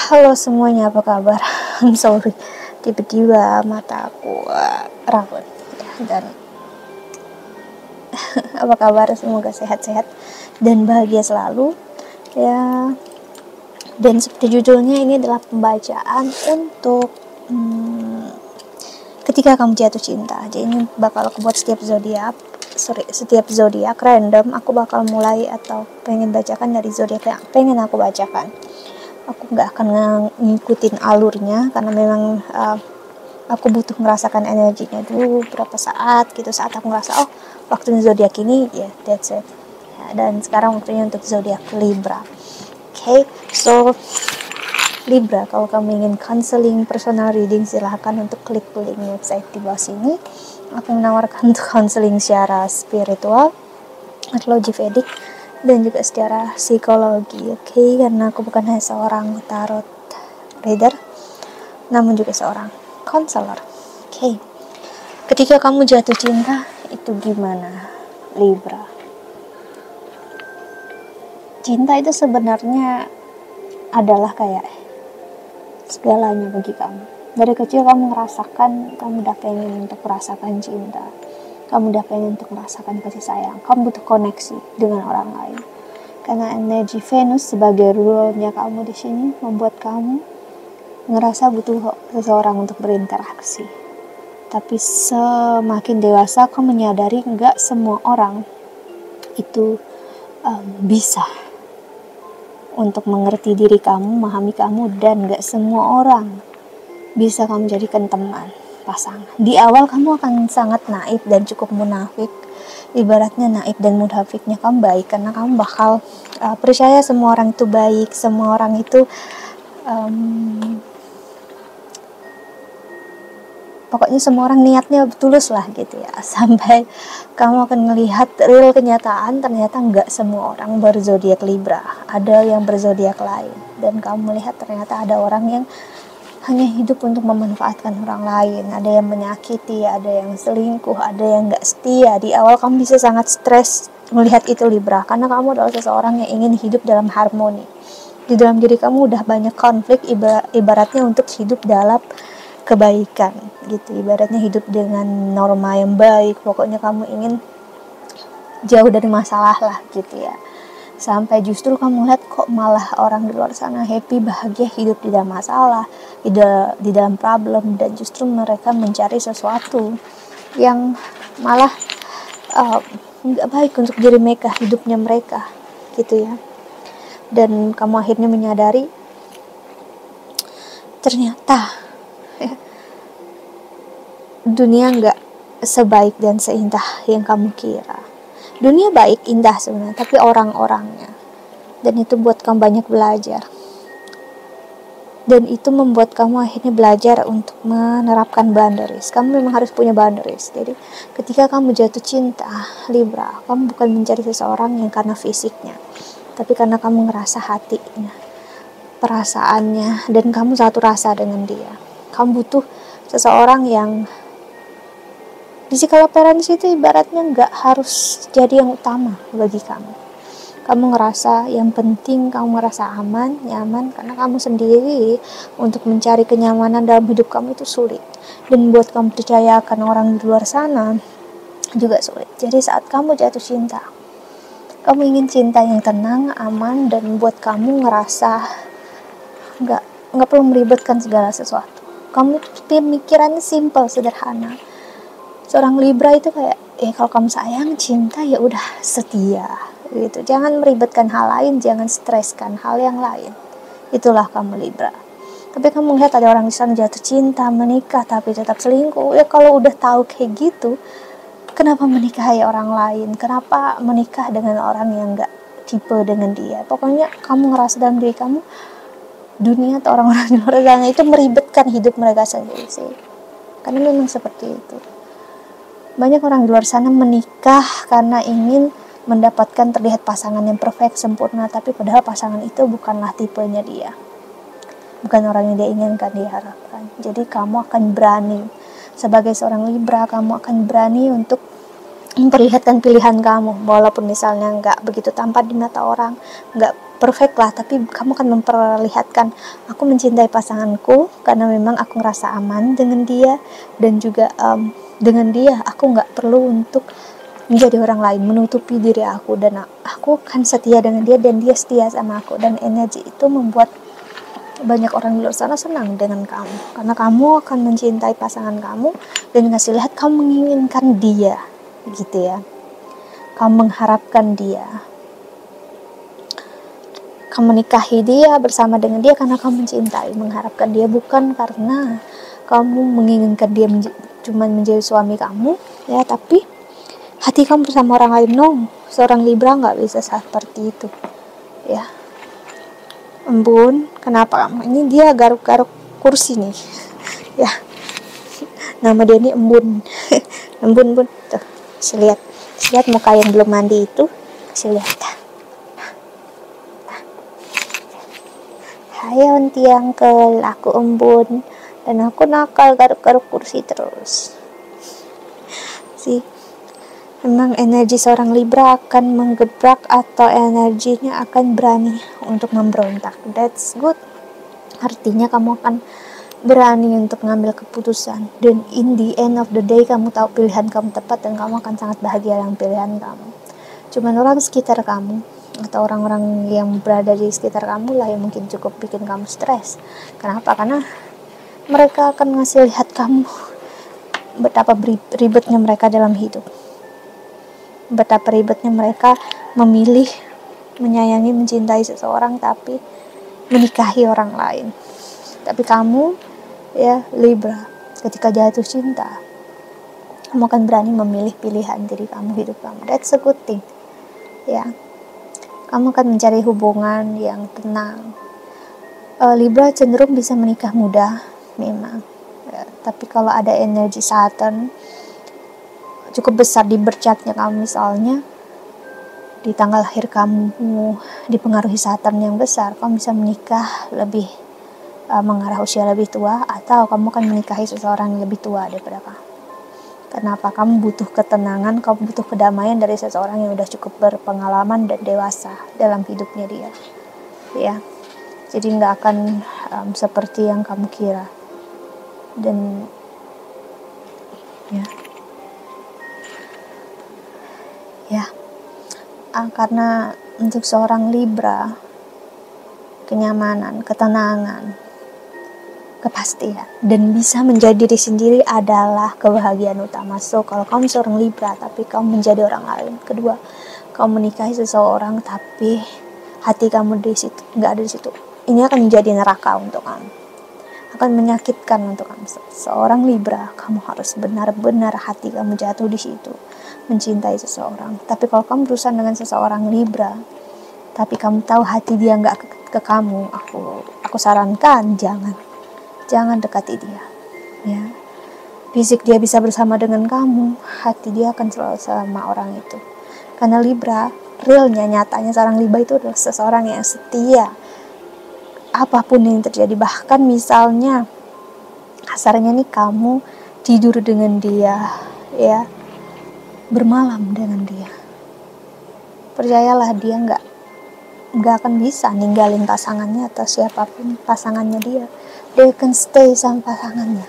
Halo semuanya, apa kabar? I'm sorry, tiba-tiba mata aku rabun ya, dan apa kabar? Semoga sehat-sehat dan bahagia selalu ya. Dan seperti judulnya, ini adalah pembacaan untuk ketika kamu jatuh cinta. Jadi ini bakal aku buat setiap zodiak random. Aku bakal mulai atau pengen bacakan dari zodiak yang pengen aku bacakan. Aku nggak akan ngikutin alurnya karena memang aku butuh merasakan energinya dulu berapa saat gitu. Saat aku ngerasa waktunya zodiak ini, ya that's it ya. Dan sekarang waktunya untuk zodiak Libra. Okay, so Libra, kalau kamu ingin counseling personal reading, silahkan untuk klik link website di bawah sini. Aku menawarkan untuk counseling secara spiritual, astrologi Vedic, dan juga secara psikologi. Oke, karena aku bukan hanya seorang tarot reader, namun juga seorang konselor. Oke. Ketika kamu jatuh cinta, itu gimana, Libra? Cinta itu sebenarnya adalah kayak segalanya bagi kamu. Dari kecil kamu ngerasakan, kamu udah pengen untuk merasakan cinta. Kamu udah pengen untuk merasakan kasih sayang. Kamu butuh koneksi dengan orang lain. Karena energi Venus sebagai rule-nya kamu di sini membuat kamu ngerasa butuh seseorang untuk berinteraksi. Tapi semakin dewasa kamu menyadari nggak semua orang itu bisa untuk mengerti diri kamu, memahami kamu, dan nggak semua orang bisa kamu jadikan teman, pasangan. Di awal kamu akan sangat naif dan cukup munafik. Ibaratnya naif dan munafiknya kamu baik karena kamu bakal percaya semua orang itu baik, semua orang itu pokoknya semua orang niatnya tulus lah gitu ya. Sampai kamu akan melihat real kenyataan, ternyata nggak semua orang berzodiak Libra, ada yang berzodiak lain. Dan kamu melihat ternyata ada orang yang hanya hidup untuk memanfaatkan orang lain, ada yang menyakiti, ada yang selingkuh, ada yang nggak setia. Di awal kamu bisa sangat stres melihat itu, Libra, karena kamu adalah seseorang yang ingin hidup dalam harmoni. Di dalam diri kamu udah banyak konflik, ibaratnya untuk hidup dalam kebaikan gitu, ibaratnya hidup dengan norma yang baik. Pokoknya kamu ingin jauh dari masalah lah gitu ya. Sampai justru kamu lihat kok malah orang di luar sana happy, bahagia, hidup di dalam masalah, di dalam problem, dan justru mereka mencari sesuatu yang malah nggak baik untuk diri mereka, hidupnya mereka gitu ya. Dan kamu akhirnya menyadari ternyata dunia nggak sebaik dan seindah yang kamu kira. Dunia baik, indah sebenarnya, tapi orang-orangnya. Dan itu buat kamu banyak belajar. Dan itu membuat kamu akhirnya belajar untuk menerapkan boundaries. Kamu memang harus punya boundaries. Jadi ketika kamu jatuh cinta, Libra, kamu bukan mencari seseorang yang karena fisiknya, tapi karena kamu ngerasa hatinya, perasaannya, dan kamu satu rasa dengan dia. Kamu butuh seseorang yang physical appearance itu ibaratnya nggak harus jadi yang utama bagi kamu. Kamu ngerasa yang penting kamu ngerasa aman, nyaman, karena kamu sendiri untuk mencari kenyamanan dalam hidup kamu itu sulit. Dan buat kamu percaya akan orang di luar sana juga sulit. Jadi saat kamu jatuh cinta, kamu ingin cinta yang tenang, aman, dan buat kamu ngerasa nggak perlu meribetkan segala sesuatu. Kamu pemikirannya simple, sederhana. Seorang Libra itu kayak, kalau kamu sayang, cinta, ya udah setia gitu. Jangan meribetkan hal lain, jangan streskan hal yang lain. Itulah kamu Libra. Tapi kamu lihat ada orang di sana jatuh cinta, menikah, tapi tetap selingkuh. Ya kalau udah tahu kayak gitu, kenapa menikahi orang lain? Kenapa menikah dengan orang yang gak tipe dengan dia? Pokoknya kamu ngerasa dalam diri kamu, dunia atau orang-orang di luar sana itu meribetkan hidup mereka sendiri sih. Karena memang seperti itu. Banyak orang di luar sana menikah karena ingin mendapatkan terlihat pasangan yang perfect, sempurna, tapi padahal pasangan itu bukanlah tipenya dia. Bukan orang yang dia inginkan, dia harapkan. Jadi kamu akan berani, sebagai seorang Libra, kamu akan berani untuk memperlihatkan pilihan kamu, walaupun misalnya nggak begitu tampan di mata orang, nggak perfect lah, tapi kamu kan memperlihatkan, aku mencintai pasanganku karena memang aku ngerasa aman dengan dia, dan juga dengan dia aku nggak perlu untuk menjadi orang lain, menutupi diri aku, dan aku kan setia dengan dia dan dia setia sama aku. Dan energi itu membuat banyak orang di luar sana senang dengan kamu, karena kamu akan mencintai pasangan kamu dan ngasih lihat kamu menginginkan dia, gitu ya. Kamu mengharapkan dia, kamu menikahi dia, bersama dengan dia karena kamu mencintai, mengharapkan dia, bukan karena kamu menginginkan dia cuma menjadi suami kamu, ya, tapi hati kamu bersama orang lain. No, seorang Libra nggak bisa seperti itu, ya. Embun, kenapa kamu? Ini dia garuk-garuk kursi nih, ya. Nama dia ini Embun. Embun, tuh, lihat muka yang belum mandi itu, lihat. Hai onti uncle, aku Embun dan aku nakal garuk-garuk kursi terus. Memang energi seorang Libra akan menggebrak atau energinya akan berani untuk memberontak. That's good. Artinya kamu akan berani untuk mengambil keputusan, dan in the end of the day kamu tahu pilihan kamu tepat dan kamu akan sangat bahagia dengan pilihan kamu. Cuman orang sekitar kamu atau orang-orang yang berada di sekitar kamu lah yang mungkin cukup bikin kamu stres. Kenapa? Karena mereka akan ngasih lihat kamu betapa ribetnya mereka dalam hidup, betapa ribetnya mereka memilih, menyayangi, mencintai seseorang tapi menikahi orang lain. Tapi kamu, ya Libra, ketika jatuh cinta, kamu akan berani memilih pilihan diri kamu, hidup kamu. That's a good thing, ya. Kamu akan mencari hubungan yang tenang. Libra cenderung bisa menikah muda, memang. Ya, tapi kalau ada energi Saturn cukup besar di bercatnya kamu, misalnya di tanggal lahir kamu dipengaruhi Saturn yang besar, kamu bisa menikah lebih mengarah usia lebih tua, atau kamu akan menikahi seseorang yang lebih tua daripada kamu. Kenapa? Kamu butuh ketenangan, kamu butuh kedamaian dari seseorang yang udah cukup berpengalaman dan dewasa dalam hidupnya dia, ya. Jadi nggak akan seperti yang kamu kira. Dan karena untuk seorang Libra, kenyamanan, ketenangan, kepastian, dan bisa menjadi diri sendiri adalah kebahagiaan utama. So, kalau kamu seorang Libra tapi kamu menjadi orang lain, kedua, kamu menikahi seseorang tapi hati kamu di situ, nggak ada di situ, ini akan menjadi neraka untuk kamu, akan menyakitkan untuk kamu. Seorang Libra, kamu harus benar-benar hati kamu jatuh di situ, mencintai seseorang. Tapi kalau kamu berusaha dengan seseorang Libra tapi kamu tahu hati dia nggak ke kamu, aku sarankan jangan dekati dia, ya. Fisik dia bisa bersama dengan kamu, hati dia akan selalu sama orang itu. Karena Libra, realnya, nyatanya seorang Libra itu adalah seseorang yang setia apapun yang terjadi. Bahkan misalnya kasarnya nih, kamu tidur dengan dia, ya, bermalam dengan dia, percayalah dia nggak akan bisa ninggalin pasangannya atau siapapun pasangannya dia akan stay sama pasangannya,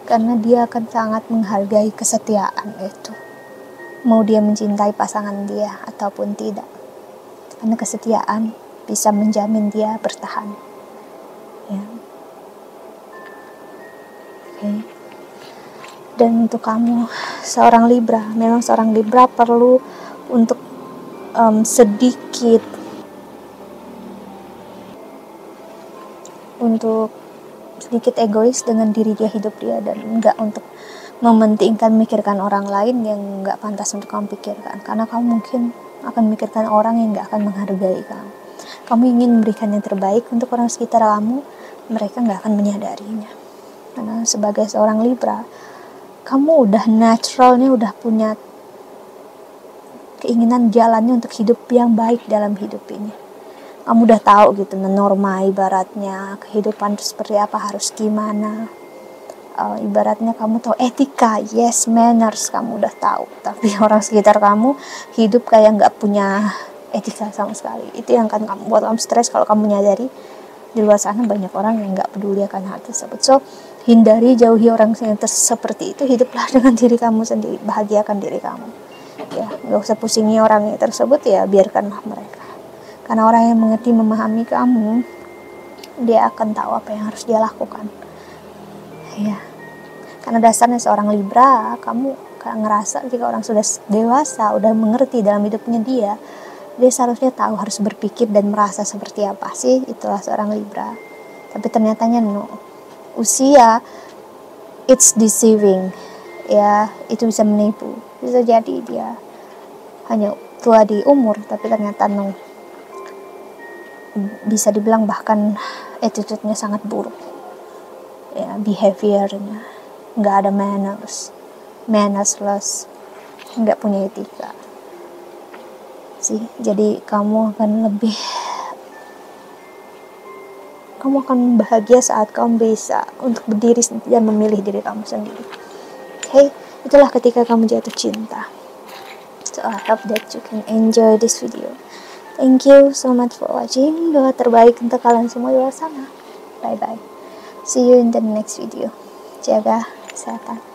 karena dia akan sangat menghargai kesetiaan itu, mau dia mencintai pasangan dia ataupun tidak, karena kesetiaan bisa menjamin dia bertahan, ya. Okay. Dan untuk kamu seorang Libra, memang seorang Libra perlu untuk sedikit egois dengan diri dia, hidup dia, dan enggak untuk mementingkan memikirkan orang lain yang enggak pantas untuk kamu pikirkan, karena kamu mungkin akan memikirkan orang yang enggak akan menghargai kamu. Kamu ingin memberikan yang terbaik untuk orang sekitar kamu, mereka enggak akan menyadarinya. Karena sebagai seorang Libra, kamu udah naturalnya udah punya keinginan jalannya untuk hidup yang baik dalam hidup ini. Kamu udah tahu gitu norma ibaratnya kehidupan itu seperti apa, harus gimana, Ibaratnya kamu tahu etika, yes, manners kamu udah tahu, tapi orang sekitar kamu hidup kayak nggak punya etika sama sekali. Itu yang akan kamu buat kamu stres kalau kamu nyadari di luar sana banyak orang yang nggak peduli akan hal tersebut. So, hindari, jauhi orang yang seperti itu. Hiduplah dengan diri kamu sendiri, bahagiakan diri kamu. Ya, nggak usah pusingi orang yang tersebut, ya biarkanlah mereka. Karena orang yang mengerti, memahami kamu, dia akan tahu apa yang harus dia lakukan. Ya, karena dasarnya seorang Libra, kamu ngerasa jika orang sudah dewasa, udah mengerti dalam hidupnya dia seharusnya tahu harus berpikir dan merasa seperti apa sih. Itulah seorang Libra. Tapi ternyatanya no, usia it's deceiving, ya, itu bisa menipu. Bisa jadi dia hanya tua di umur, tapi ternyata no, bisa dibilang bahkan attitude-nya sangat buruk, ya, behavior-nya nggak ada mannerless, nggak punya etika sih. Jadi kamu akan bahagia saat kamu bisa untuk berdiri dan memilih diri kamu sendiri. Okay, itulah ketika kamu jatuh cinta. So I hope that you can enjoy this video. Thank you so much for watching. Doa terbaik untuk kalian semua di luar sana. Bye bye. See you in the next video. Jaga kesehatan.